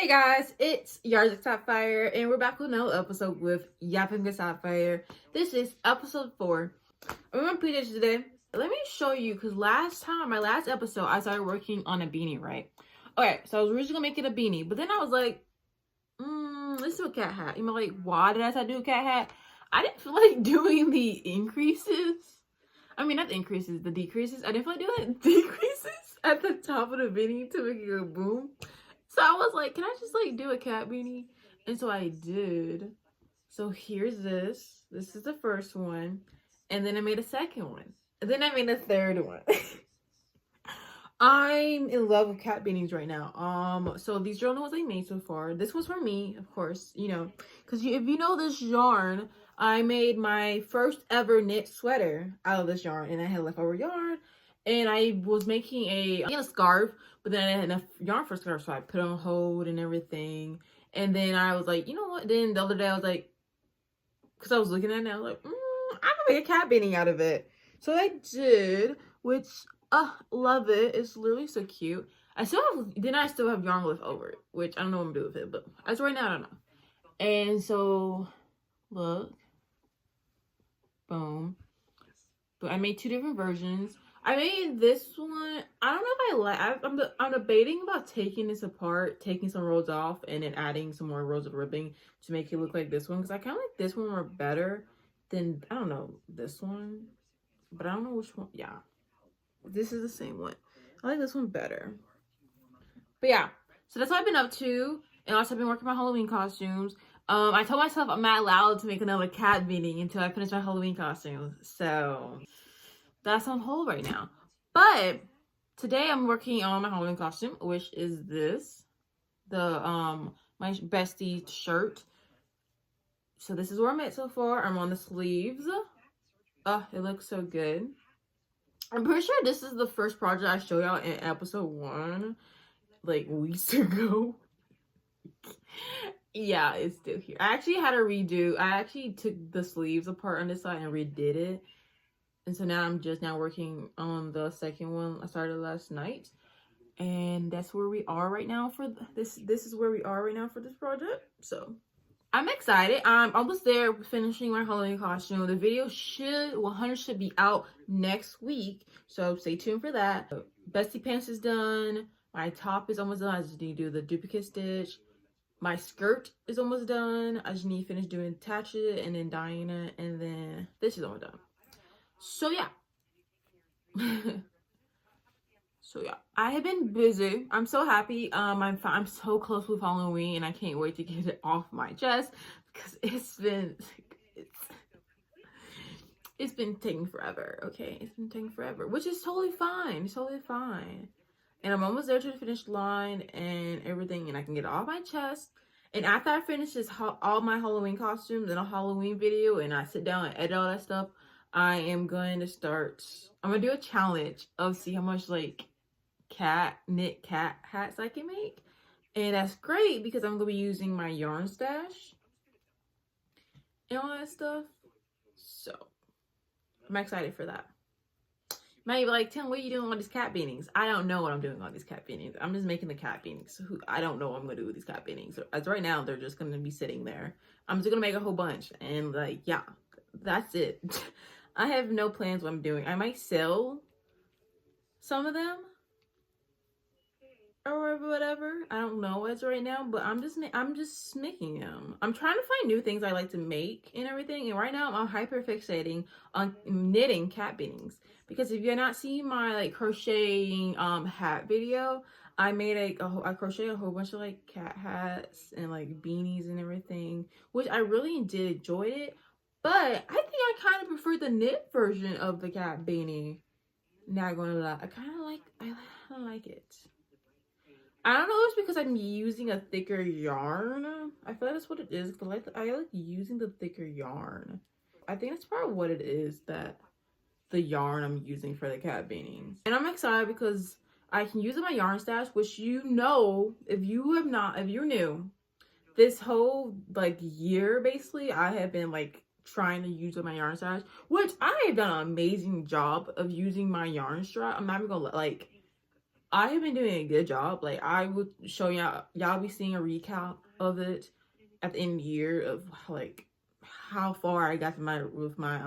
Hey guys, it's Sapphire, and we're back with another episode with Yapping with Sapphire. This is episode 4. I'm gonna repeat it today. Let me show you, because my last episode, I started working on a beanie, right? Okay, so I was originally gonna make it a beanie, but then I was like, let's do a cat hat. Like, why did I decide to do a cat hat? I didn't feel like doing the increases. I mean, not the increases, the decreases. I didn't feel like doing the decreases at the top of the beanie to make it go boom. So I was like, can I just like do a cat beanie? And so I did. So here's this. This is the first one. And then I made a second one. And then I made a third one. I'm in love with cat beanies right now. So these are the ones I made so far. This was for me, of course, because if you know this yarn, I made my first ever knit sweater out of this yarn, and I had leftover yarn, and I was making a scarf, but then I didn't have enough yarn for a scarf, so I put it on hold and everything. And then I was like, you know what? Then the other day I was like, because I was looking at it, and I was like, I'm gonna make a cat beanie out of it. So I did, which love it. It's literally so cute. I still have yarn left over, which I don't know what I'm gonna do with it, but as right now I don't know. And so look, boom. But I made 2 different versions. I made this one. I don't know if I like. I'm debating about taking this apart, taking some rows off, and then adding some more rows of ribbing to make it look like this one, because I kind of like this one more better than, I don't know, this one, but I don't know which one. Yeah, this is the same one. I like this one better. But yeah, so that's what I've been up to. And also I've been working on my Halloween costumes. I told myself I'm not allowed to make another cat beanie until I finish my Halloween costumes. So that's on hold right now. But today I'm working on my Halloween costume, which is this. My bestie shirt. So this is where I'm at so far. I'm on the sleeves. It looks so good. I'm pretty sure this is the first project I showed y'all in episode 1, like weeks ago. Yeah, it's still here. I actually had a redo. I actually took the sleeves apart on this side and redid it. And so now I'm just now working on the second one I started last night. And that's where we are right now for this. This is where we are right now for this project. So I'm excited. I'm almost there finishing my Halloween costume. The video should 100 should be out next week. So stay tuned for that. Bestie pants is done. My top is almost done. I just need to do the duplicate stitch. My skirt is almost done. I just need to finish doing attach it and then dyeing it, and then this is almost done. So yeah. So yeah, I have been busy. I'm so happy. I'm so close with Halloween, and I can't wait to get it off my chest, because it's been taking forever. Okay, it's been taking forever, which is totally fine. It's totally fine. And I'm almost there to the finish line and everything, and I can get it off my chest. And after I finish all my Halloween costumes and a Halloween video, and I sit down and edit all that stuff, I am going to start. I'm gonna do a challenge of see how much like knit cat hats I can make, and that's great because I'm gonna be using my yarn stash and all that stuff. So I'm excited for that. Might be like, Tim, what are you doing with all these cat beanies? I don't know what I'm doing with all these cat beanies. I'm just making the cat beanies. I don't know what I'm going to do with these cat beanies. So as right now, they're just going to be sitting there. I'm just going to make a whole bunch. And like, yeah, that's it. I have no plans what I'm doing. I might sell some of them or whatever. I don't know as right now, but I'm just making them. I'm trying to find new things I like to make and everything. And right now I'm hyper fixating on knitting cat beanies, because if you're not seeing my like crocheting hat video, I made I crocheted a whole bunch of like cat hats and like beanies and everything, which I really did enjoy it. But I think I kind of prefer the knit version of the cat beanie. Not gonna lie, I kind of like it. I don't know if it's because I'm using a thicker yarn. I feel like that's what it is. I like using the thicker yarn. I think that's probably what it is, that the yarn I'm using for the cat beanies. And I'm excited because I can use my yarn stash, which if you're new, this whole like year basically, I have been like trying to use my yarn stash, which I have done an amazing job of using my yarn strap. I'm not even gonna like I have been doing a good job. Like I would show y'all be seeing a recap of it at the end of the year of like how far I got to my with my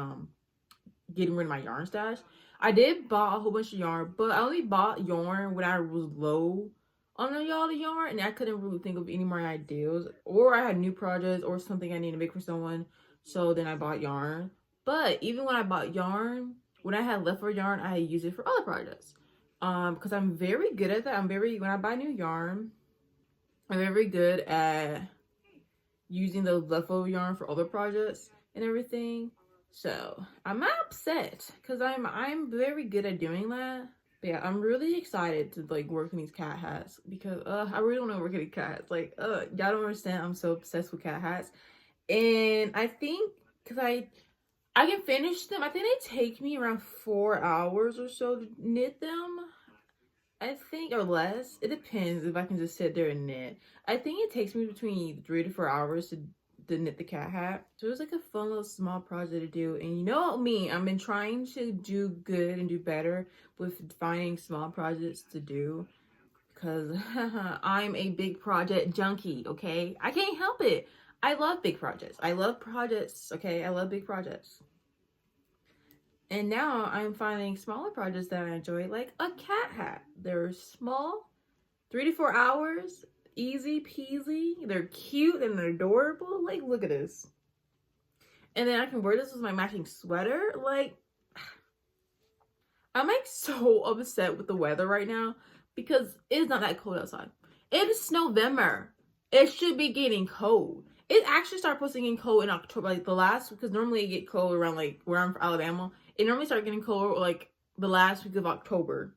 getting rid of my yarn stash. I did bought a whole bunch of yarn, but I only bought yarn when I was low on the yarn, and I couldn't really think of any more ideas, or I had new projects or something I need to make for someone. So then I bought yarn. But even when I bought yarn, when I had leftover yarn, I used it for other projects. Because I'm very good at that. When I buy new yarn, I'm very good at using the leftover yarn for other projects and everything. So I'm not upset because I'm very good at doing that. But yeah, I'm really excited to like work in these cat hats because I really don't want to work in these cat hats. Like y'all don't understand. I'm so obsessed with cat hats, and I think because I can finish them. I think they take me around 4 hours or so to knit them. I think, or less. It depends if I can just sit there and knit. I think it takes me between 3 to 4 hours to knit the cat hat. So it was like a fun little small project to do. And you know me, I've been trying to do good and do better with finding small projects to do. Because I'm a big project junkie, okay? I can't help it. I love big projects. I love projects, okay? I love big projects. And now I'm finding smaller projects that I enjoy, like a cat hat. They're small, 3 to 4 hours, easy peasy. They're cute and they're adorable. Like, look at this. And then I can wear this with my matching sweater. Like, I'm like so upset with the weather right now because it's not that cold outside. It is November. It should be getting cold. It actually started posting getting cold in October, like the last, because normally it get cold around like where I'm from, Alabama. It normally started getting cold like the last week of October.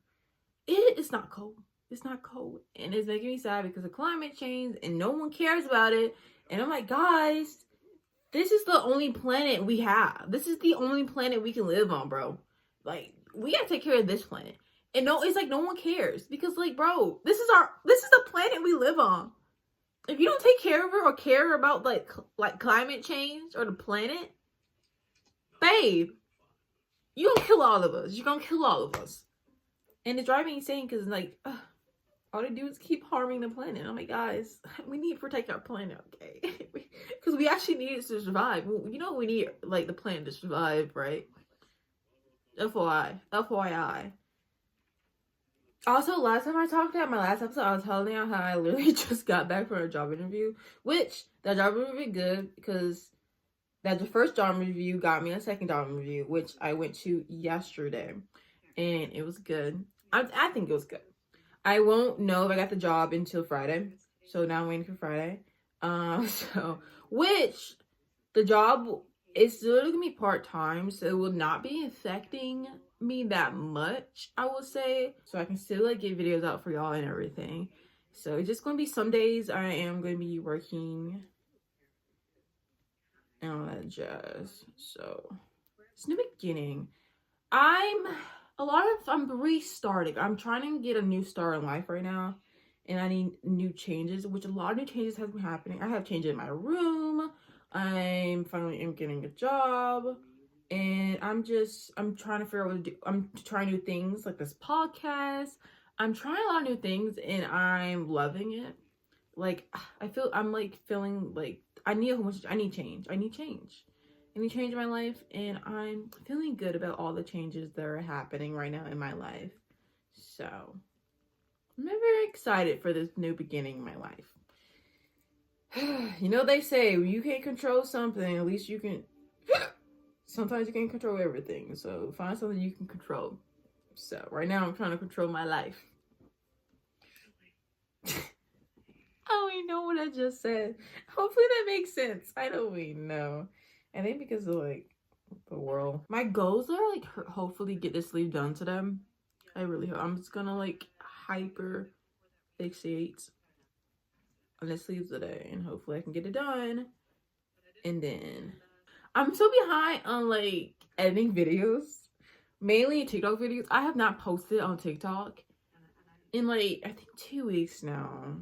It is not cold. It's not cold. And it's making me sad because of climate change and no one cares about it. And I'm like, guys, this is the only planet we have. This is the only planet we can live on, bro. Like, we gotta take care of this planet. And no, it's like no one cares. Because like, bro, this is the planet we live on. If you don't take care of it or care about like climate change or the planet, babe, you gonna kill all of us. You're gonna kill all of us. And it's driving me insane because like all they do is keep harming the planet. I'm like, guys, we need to protect our planet, okay? Because we actually need it to survive. You know, we need like the planet to survive, right? FYI. Also, last time I talked at my last episode, I was telling you how I literally just got back from a job interview, which that job interview good because that the first job interview got me a second job interview, which I went to yesterday, and it was good. I think it was good. I won't know if I got the job until Friday, so now I'm waiting for Friday. So which the job is still gonna be part-time, so it will not be affecting me that much, I will say. So I can still like get videos out for y'all and everything. So it's just gonna be some days I am gonna be working and all that jazz. So it's new beginning. I'm restarting. I'm trying to get a new start in life right now. And I need new changes, which a lot of new changes have been happening. I have changes in my room. I'm finally getting a job. And I'm trying to figure out what to do. I'm trying new things like this podcast. I'm trying a lot of new things and I'm loving it. Like, I'm like feeling like I need change. I need change. I need change in my life, and I'm feeling good about all the changes that are happening right now in my life. So I'm very excited for this new beginning in my life. You know, they say you can't control something, at least you can. Sometimes you can't control everything, so find something you can control. So right now I'm trying to control my life. I don't even know what I just said. Hopefully that makes sense. I don't even know. I think because of like the world. My goals are like hopefully get this sleeve done to them. I really hope. I'm just gonna like hyper fixate on the sleeves today and hopefully I can get it done. And then I'm so behind on like editing videos, mainly TikTok videos. I have not posted on TikTok in like I think 2 weeks now.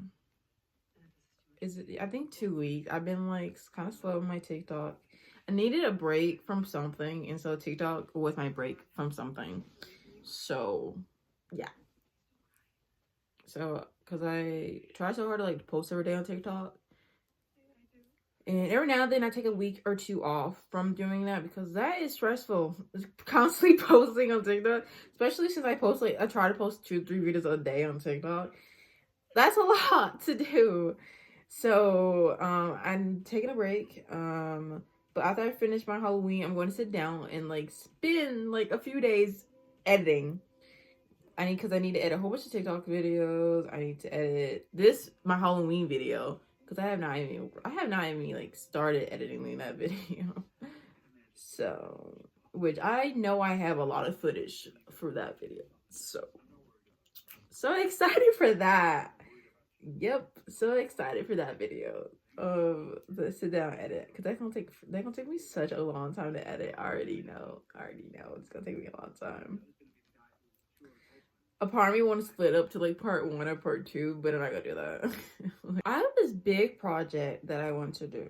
I think 2 weeks. I've been like kind of slow on my TikTok. I needed a break from something, and so TikTok was my break from something. So yeah, So, because I try so hard to like post every day on TikTok. And every now and then I take a week or two off from doing that because that is stressful. Constantly posting on TikTok, especially since I try to post 2-3 videos a day on TikTok. That's a lot to do. So I'm taking a break. But after I finish my Halloween, I'm going to sit down and like spend like a few days editing. Because I need to edit a whole bunch of TikTok videos. I need to edit my Halloween video because I have not even like started editing that video. So, which I know I have a lot of footage for that video. So excited for that. Yep, so excited for that video of the sit down edit because that's gonna take me such a long time to edit. I already know it's gonna take me a long time. A part of me wants to split up to like part 1 or part 2, but I'm not gonna do that. I have this big project that I want to do,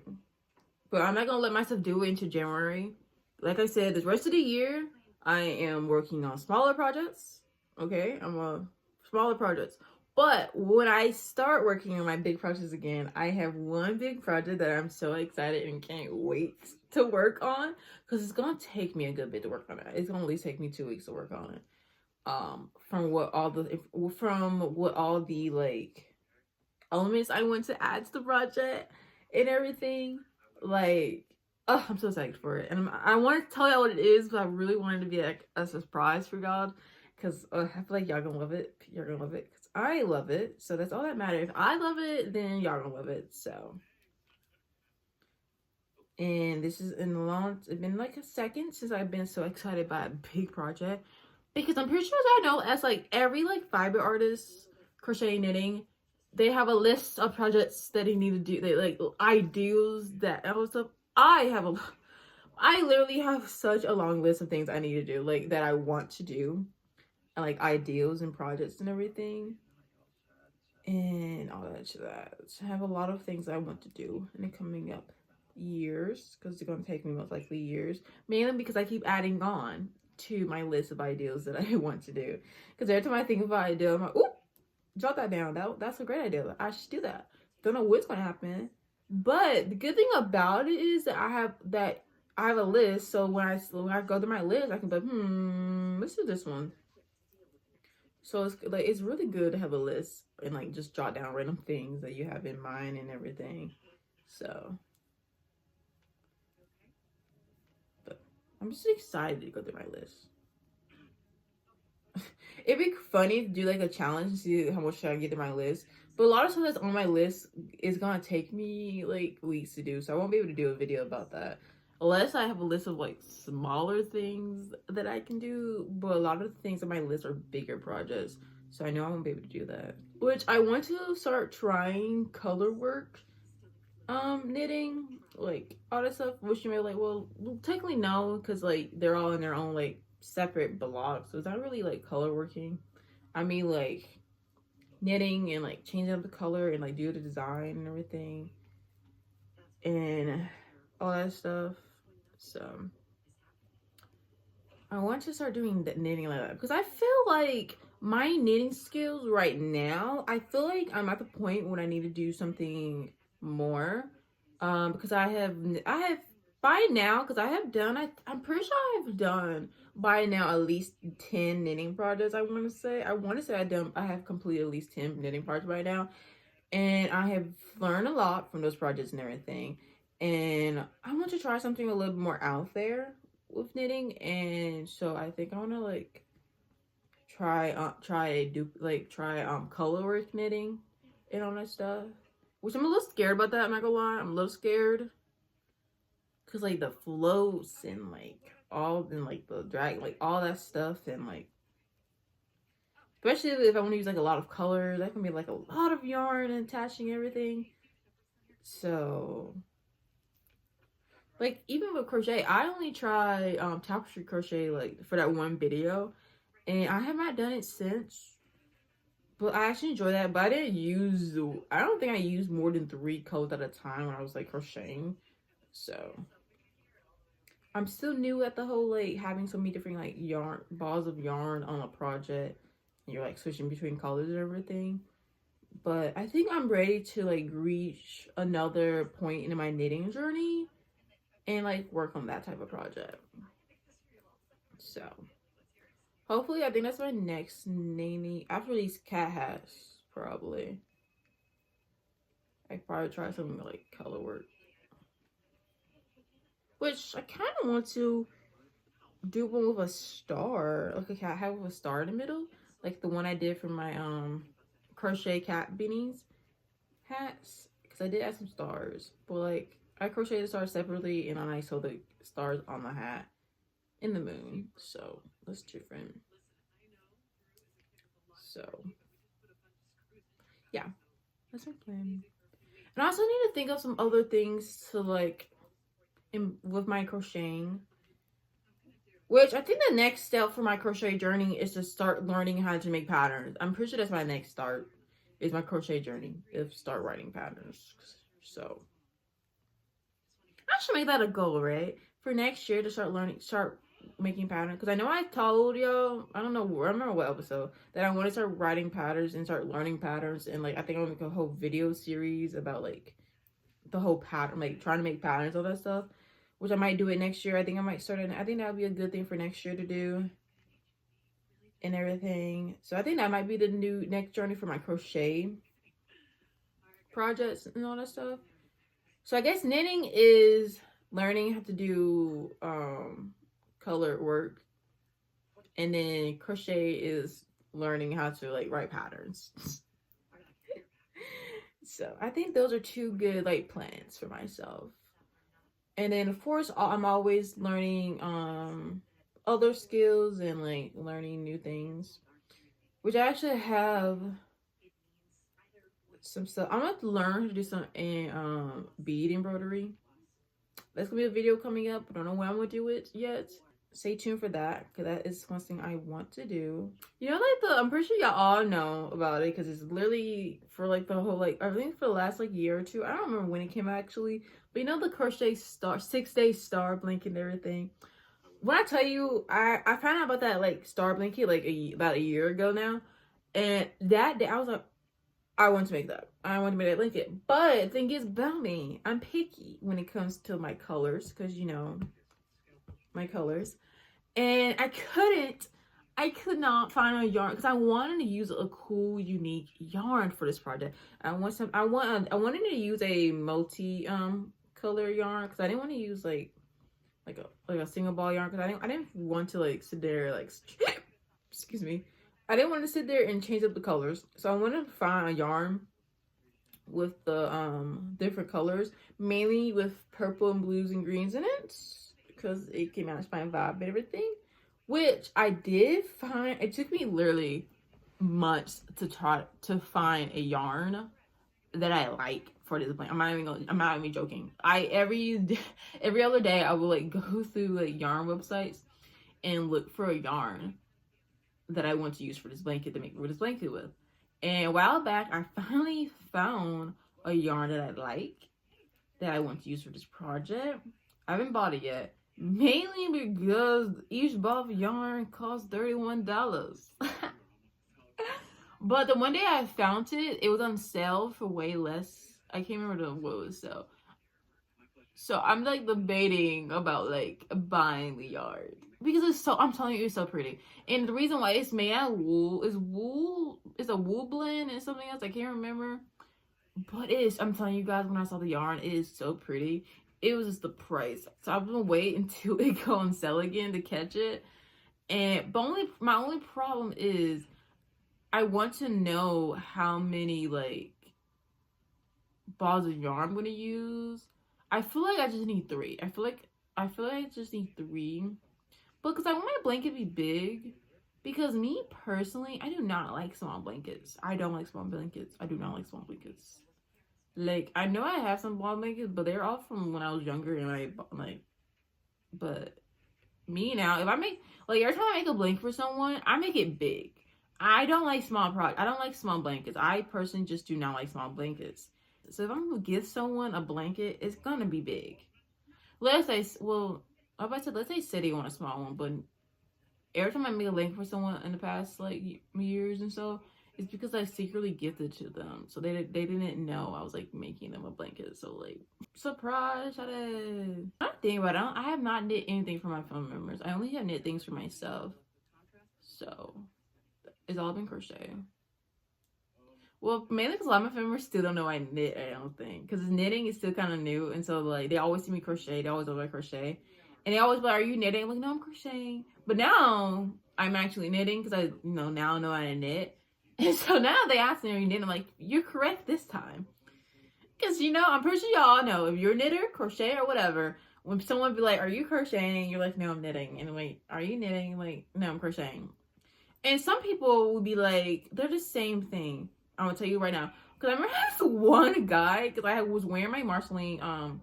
but I'm not gonna let myself do it into January. Like I said, the rest of the year I am working on smaller projects. Okay, smaller projects. But when I start working on my big projects again, I have one big project that I'm so excited and can't wait to work on because it's gonna take me a good bit to work on it. It's gonna at least take me 2 weeks to work on it. From what all the like elements I want to add to the project and everything. Like, oh, I'm so excited for it, and I want to tell y'all what it is, but I really wanted to be like a surprise for y'all because I feel like y'all gonna love it. You're gonna love it because I love it, so that's all that matters. If I love it, then y'all gonna love it. So, and this is it's been like a second since I've been so excited by a big project. Because I'm pretty sure I know as like every like fiber artist crochet knitting, they have a list of projects that they need to do. They like ideals that and stuff. I literally have such a long list of things I need to do, like that I want to do, and like ideals and projects and everything, and all that shit. I have a lot of things I want to do in the coming up years because it's gonna take me most likely years, mainly because I keep adding on to my list of ideas that I want to do. Because every time I think of an idea, I'm like, ooh, jot that down. That's a great idea. I should do that. Don't know what's gonna happen. But the good thing about it is that I have a list. So when I go through my list, I can be like, let's do this one. So it's really good to have a list and like just jot down random things that you have in mind and everything. So I'm just excited to go through my list. It'd be funny to do like a challenge and see how much I get to my list. But a lot of stuff that's on my list is gonna take me like weeks to do, so I won't be able to do a video about that. Unless I have a list of like smaller things that I can do, but a lot of the things on my list are bigger projects, so I know I won't be able to do that. Which I want to start trying color work knitting, like all that stuff, which you may be like, well, technically no, because like they're all in their own like separate blocks, so it's not really like color working. I mean like knitting and like changing up the color and like do the design and everything and all that stuff. So I want to start doing the knitting like that because I feel like my knitting skills right now, I feel like I'm at the point when I need to do something more, because I have by now, because I'm pretty sure I have done by now at least 10 knitting projects. I want to say I have completed at least 10 knitting projects by now, and I have learned a lot from those projects and everything, and I want to try something a little more out there with knitting. And so I think I want to like try color work knitting and all that stuff, which I'm a little scared about that. I'm not gonna lie, I'm a little scared because like the floats and like all and like the drag, like all that stuff, and like especially if I want to use like a lot of colors, that can be like a lot of yarn and attaching everything. So like even with crochet, I only try tapestry crochet like for that one video, and I have not done it since. But I actually enjoy that. But I don't think I used more than 3 coats at a time when I was like crocheting. So I'm still new at the whole like having so many different like balls of yarn on a project, and you're like switching between colors and everything. But I think I'm ready to like reach another point in my knitting journey and like work on that type of project. So hopefully, I think that's my next knitting after these cat hats. Probably I probably try something like color work, which I kind of want to do one with a star, like a cat hat with a star in the middle, like the one I did for my crochet cat beanies hats, because I did add some stars, but like I crocheted the stars separately and then I sewed the stars on the hat in the moon, so that's different. So yeah, that's my plan. And I also need to think of some other things to like with my crocheting. Which I think the next step for my crochet journey is to start learning how to make patterns. I'm pretty sure that's my next start is my crochet journey. Is start writing patterns. So I should make that a goal, right? For next year to start making patterns. Because I know I told y'all, I don't know, I remember what episode, that I want to start writing patterns and start learning patterns. And like, I think I'm going to make a whole video series about like the whole pattern, like trying to make patterns, all that stuff. Which I might do it next year. I think I might start it. I think that would be a good thing for next year to do. And everything. So I think that might be the new next journey for my crochet projects and all that stuff. So I guess knitting is learning how to do color work, and then crochet is learning how to like write patterns. So I think those are two good like plans for myself. And then of course I'm always learning other skills and like learning new things, which I actually have some stuff. I'm gonna have to learn how to do some bead embroidery. That's gonna be a video coming up. I don't know when I'm gonna do it yet. Stay tuned for that, because that is one thing I want to do. You know, like I'm pretty sure y'all all know about it, because it's literally for like the whole like I think for the last like year or two. I don't remember when it came out actually, but you know the crochet star 6-day star blanket and everything. When I tell you, I found out about that like star blanket like about a year ago now, and that day I was like, I want to make that. I want to make that blanket. But the thing is about me, I'm picky when it comes to my colors, because you know my colors, and I could not find a yarn, because I wanted to use a cool, unique yarn for this project. I wanted to use a multi color yarn, because I didn't want to use like a single ball yarn, because I didn't want to like sit there like excuse me. I didn't want to sit there and change up the colors. So I wanted to find a yarn with the different colors, mainly with purple and blues and greens in it, because it can match my vibe and everything. Which I did find. It took me literally months to try to find a yarn that I like for this blanket. I'm not even joking. Every other day I would like go through like yarn websites and look for a yarn that I want to use for this blanket to make this blanket with. And a while back, I finally found a yarn that I like, that I want to use for this project. I haven't bought it yet, mainly because each ball of yarn costs $31. But the one day I found it, it was on sale for way less. I can't remember what it was sale. So I'm like debating about like buying the yarn, because I'm telling you, it's so pretty. And the reason why it's made out of wool is a wool blend and something else I can't remember. But I'm telling you guys, when I saw the yarn, it is so pretty. It was just the price. So I'm gonna wait until it go on sale again to catch it. But my only problem is I want to know how many like balls of yarn I'm gonna use. I feel like I just need 3. I feel like I just need 3. But because I want my blanket to be big. Because me personally, I do not like small blankets. I don't like small blankets. I do not like small blankets. Like, I know I have some small blankets, but they're all from when I was younger, and but me now, if I make, like, every time I make a blanket for someone, I make it big. I don't like I don't like small blankets. I personally just do not like small blankets. So if I'm gonna give someone a blanket, it's gonna be big. Let's say, let's say City want a small one, but every time I make a blanket for someone in the past like years and so, It's because I secretly gifted to them, so they didn't know I was like making them a blanket. So like, surprise! Shut it. I'm thinking about it. I have not knit anything for my family members. I only have knit things for myself. So it's all been crochet. Well, mainly because a lot of my family members still don't know I knit. I don't think because knitting is still kind of new, and so like they always see me crochet. They always know I crochet, and they always be like, "Are you knitting?" I'm like, no, I'm crocheting. But now I'm actually knitting because I now know how to knit. And so now they ask me, are you knitting? I'm like, you're correct this time. Because, I'm pretty sure y'all know if you're a knitter, crochet, or whatever, when someone be like, are you crocheting? You're like, no, I'm knitting. And I'm like, are you knitting? I'm like, no, I'm crocheting. And some people would be like, they're the same thing. I'm going to tell you right now. Because I remember this one guy, because I was wearing my Marceline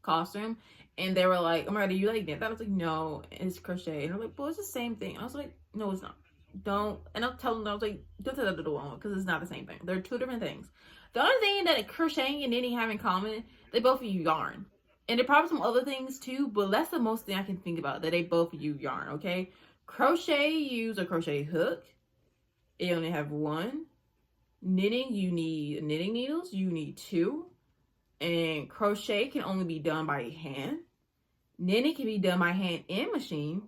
costume, and they were like, oh my God, do you like knit? I was like, no, it's crochet. And they're like, well, it's the same thing. I was like, no, it's not. Don't. And I'll tell them, I was like, don't tell that to the one, because it's not the same thing. They're two different things. The only thing that crocheting and knitting have in common, they both use yarn. And there are probably some other things too, but that's the most thing I can think about, that they both use yarn, okay? Crochet, use a crochet hook. You only have one. Knitting, you need knitting needles. You need two. And crochet can only be done by hand. Knitting can be done by hand and machine.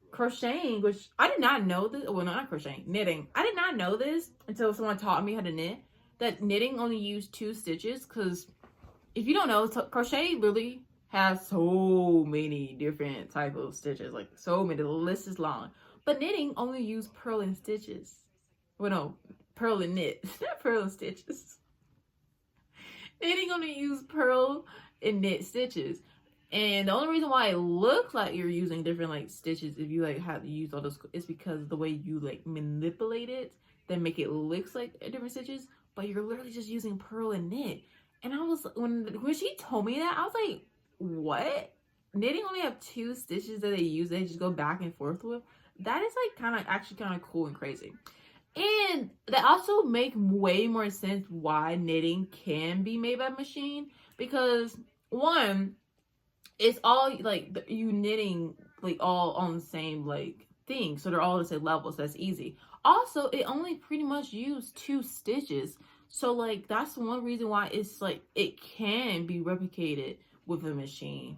Crocheting, which I did not know this. Well, no, not crocheting. Knitting. I did not know this until someone taught me how to knit. That knitting only used 2 stitches, because if you don't know, crochet literally has so many different type of stitches. Like, so many. The list is long. But knitting only used purl and stitches. Well, no, purl and knit. Not purl and stitches. Knitting only use purl and knit stitches. And the only reason why it looks like you're using different like stitches, if you like have to use all those, is because the way you like manipulate it, then make it looks like different stitches, but you're literally just using purl and knit. And I was, when she told me that, I was like, what? Knitting only have 2 stitches that they use, they just go back and forth with? That is like actually kind of cool and crazy. And that also make way more sense why knitting can be made by machine, because one, it's all like you knitting like all on the same like thing, so they're all the same level, so that's easy. Also, it only pretty much used 2 stitches, so like that's one reason why it's like it can be replicated with a machine.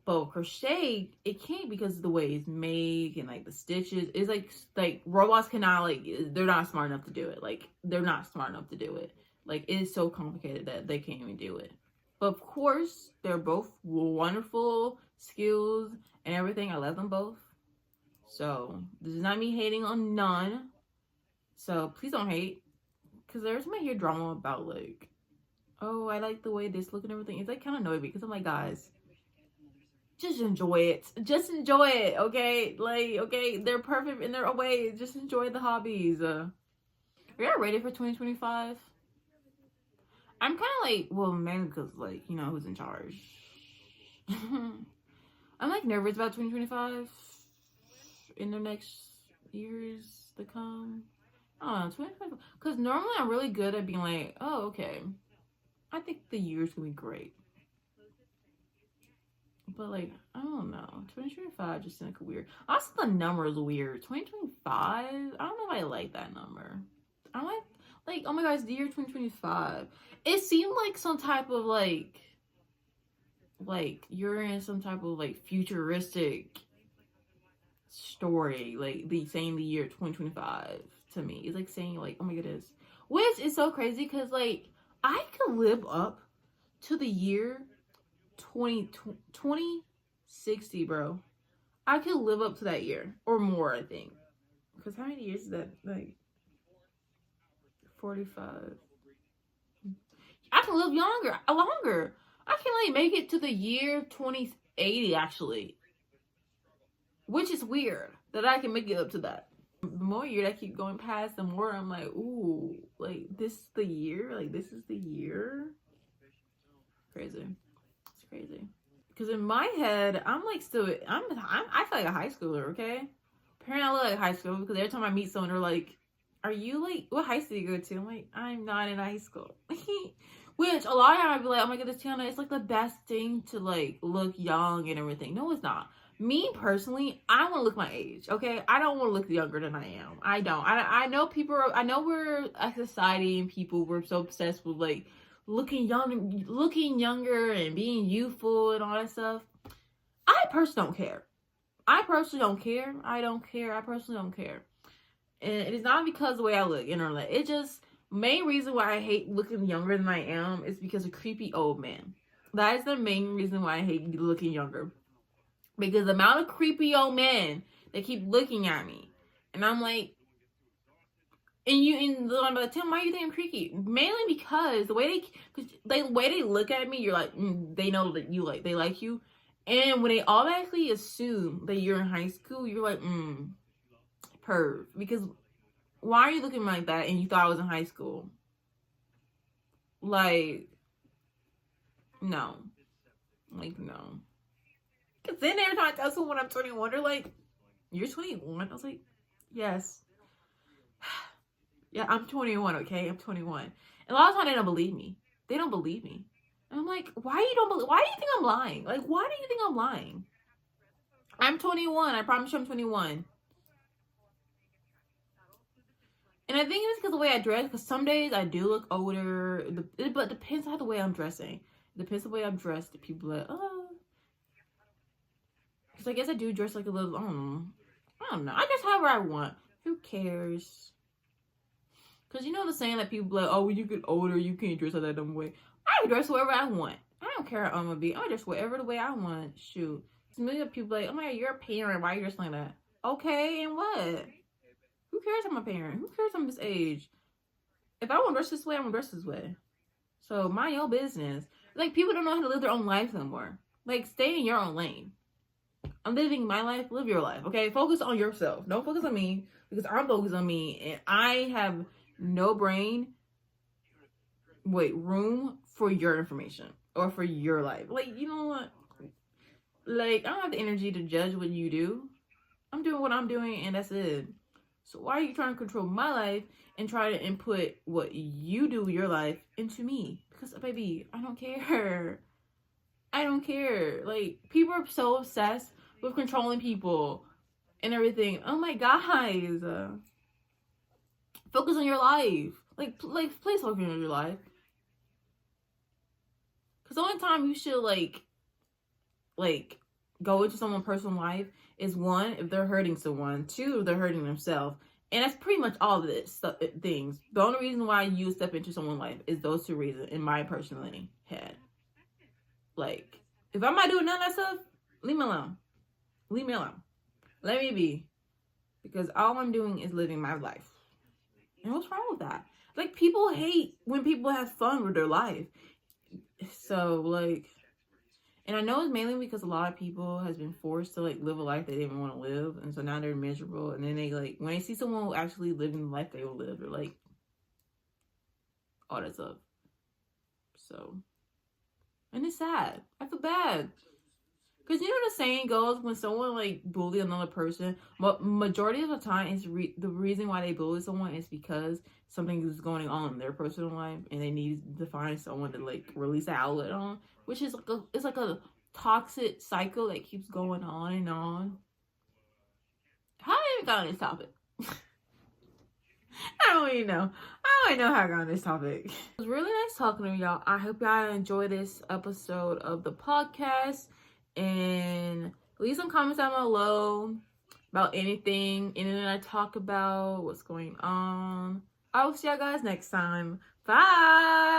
But with crochet, it can't, because of the way it's made and like the stitches. It's like robots cannot, like, they're not smart enough to do it. Like, they're not smart enough to do it. Like, it is so complicated that they can't even do it. But of course, they're both wonderful skills and everything. I love them both. So this is not me hating on none. So please don't hate, because there's my hear drama about like, oh, I like the way this look and everything. It's like kind of annoying, because I'm like, guys, just enjoy it. Just enjoy it, okay? Like, okay, they're perfect in their way. Just enjoy the hobbies. Are you ready for 2025? I'm kind of like, well, mainly because, like, who's in charge. I'm, like, nervous about 2025 in the next years to come. I don't know, 2025. Because normally I'm really good at being like, oh, okay, I think the year's gonna be great. But, like, I don't know. 2025 just seems like weird. Also, the number is weird. 2025? I don't know if I like that number. I like, oh my gosh, the year 2025. It seemed like some type of, like you're in some type of, like, futuristic story. Like, saying the year 2025 to me. It's like saying, like, oh my goodness. Which is so crazy, because, like, I could live up to the year 2060, bro. I could live up to that year or more, I think. Because how many years is that? Like 45. I can live longer. I can like make it to the year 2080 actually, which is weird that I can make it up to that. The more years I keep going past, the more I'm like, ooh, like this is the year. Like this is the year. Crazy. Crazy, because in my head I'm like still I feel like a high schooler. Okay, apparently I look like high school, because every time I meet someone they're like, are you like, what high school you go to? I'm like, I'm not in high school. Which a lot of times I'd be like, oh my goodness, Tiana, it's like the best thing to like look young and everything. No, it's not, Me personally, I want to look my age, okay? I don't want to look younger than I am. I don't. I know people I know we're a society and people, we're so obsessed with like looking younger and being youthful and all that stuff. I personally don't care. I personally don't care. I don't care. I personally don't care. And it is not because of the way I look, It just, main reason why I hate looking younger than I am is because of creepy old men. That is the main reason why I hate looking younger. Because the amount of creepy old men that keep looking at me. And I'm like, and I'm like, Tim, why do you think I'm creepy? Mainly because the way they look at me, you're like, they know that they like you. And when they automatically assume that you're in high school, you're like, perv. Because why are you looking like that and you thought I was in high school? Like, no. Like, no. Because then every time I tell someone I'm 21, they're like, you're 21? I was like, yes. Yeah, I'm 21, okay? I'm 21. And a lot of times they don't believe me. They don't believe me. And I'm like, why do you think I'm lying? Like, why do you think I'm lying? I'm 21. I promise you I'm 21. And I think it's because of the way I dress. Because some days I do look older. But it depends on the way I'm dressing. It depends on the way I'm dressed. People are like, oh. Because I guess I do dress like a little, I don't know. I guess however I want. Who cares? Because you know the saying that people are like, oh, when you get older, you can't dress like that dumb way. I can dress whatever I want. I don't care how I'm going to be. I dress whatever the way I want. Shoot. Some people like, oh my God, you're a parent. Why are you dressing like that? Okay, and what? Who cares I'm a parent? Who cares I'm this age? If I want to dress this way, I'm going to dress this way. So, mind your business. Like, people don't know how to live their own life anymore. Like, stay in your own lane. I'm living my life, live your life, okay? Focus on yourself. Don't focus on me, because I'm focused on me, and I have no room for your information, or for your life. Like, you know what? Like, I don't have the energy to judge what you do. I'm doing what I'm doing, and that's it. So why are you trying to control my life and try to input what you do with your life into me? Because, baby, I don't care. I don't care. Like, people are so obsessed with controlling people and everything. Oh my guys. Focus on your life. Like, please focus on your life. Because the only time you should, like, go into someone's personal life is, one, if they're hurting someone. Two, if they're hurting themselves. And that's pretty much all of this things. The only reason why you step into someone's life is those two reasons, in my personal head. Like, if I'm not doing none of that stuff, leave me alone. Leave me alone. Let me be. Because all I'm doing is living my life. And what's wrong with that? Like, people hate when people have fun with their life. So, like, and I know it's mainly because a lot of people has been forced to, like, live a life they didn't want to live. And so now they're miserable. And then they, like, when they see someone who actually living the life they will live, they're like, all that stuff. So, and it's sad. I feel bad. Because you know the saying goes, when someone, like, bully another person, majority of the time, it's the reason why they bully someone is because something is going on in their personal life, and they need to find someone to, like, release an outlet on, which is like a toxic cycle that keeps going on and on. How did I even got on this topic? I don't even know. I don't even know how I got on this topic. It was really nice talking to y'all. I hope y'all enjoyed this episode of the podcast. And leave some comments down below about anything I talk about, what's going on. I will see y'all guys next time. Bye!